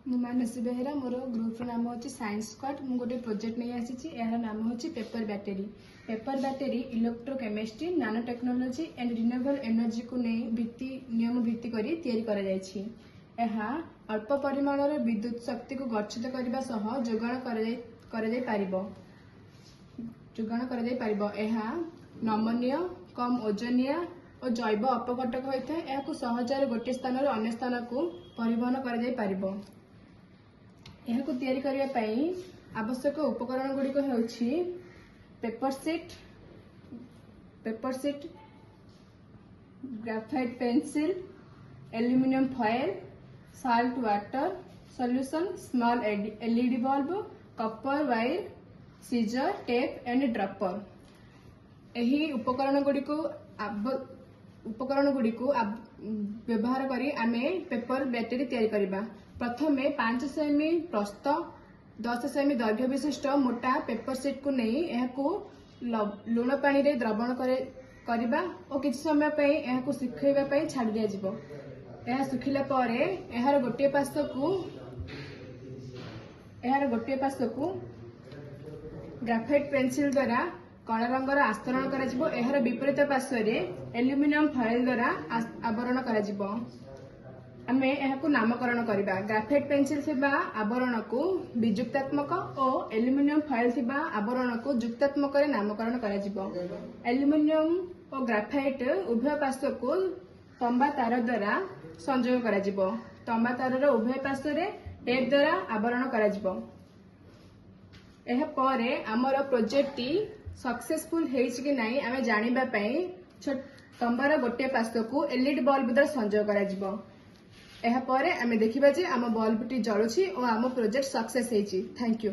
मु मानसी बेहेरा मोर ग्रुप नाम होची साइंस स्क्वाड। मु गोटे प्रोजेक्ट नहीं आसी यार नाम होची paper battery. Paper battery electrochemistry नानो टेक्नोलोजी एंड रिन्यूएबल एनर्जी को नहीं नियम भित्ति करी तैयारी करा जायछि। एहा अल्प परिमाण विद्युत शक्ति को गच्छित करने सह जोगाण कर एहा नमनीय कम ओजनिया और जैव अपघटक होता है। यह सहजरे गोटे स्थान अन्य स्थान को परिवहन कर आवश्यक उपकरण गुड़िक होउछि paper sheet graphite pencil aluminium foil salt water solution small LED bulb copper wire scissor tape and dropper. यही उपकरण गुड़ी व्यवहार करी आमे पेपर बैटेरी तैयारी करबा। प्रथमे 5 सेमी प्रस्थ 10 सेमी दैर्घ्य विशिष्ट मोटा पेपर सीट को नहीं लुण पानी रे द्रवण करबा और किछि समय पई एहाकू सुखाइबा पई छाड़ दिया जिवो। एहा सुखिला परे एहार गोटे पास को ग्राफाइट पेंसिल द्वारा कला रंगर आस्तरण करा एहार विपरीत पार्श्व एल्यूमिनियम फॉयल द्वारा आवरण करा। आमे एहाकू नामकरण करबा। ग्राफाइट पेंसिल थिबा आवरण को विजुक्तात्मक और एल्यूमिनियम फॉयल थिबा आवरण को जुक्तात्मक रे नामकरण करा। एल्यूमिनियम और ग्राफाइट उभय पार्श्व को तंबा तार द्वारा संयोग करा। तंबा तार रो उभय पार्श्व रे टेप द्वारा आवरण करा। एहा परे हमर प्रोजेक्ट टी सक्सेसफुल हेछि कि नाही आमे जानिबा पई तंबार गोटे पार्श्व को एलईडी बल्ब द्वारा संयोग करा। एहा परे आमे देखिबा जे आम बल्ब टी जळुछि और आम प्रोजेक्ट सक्सेस हेछि। Thank you.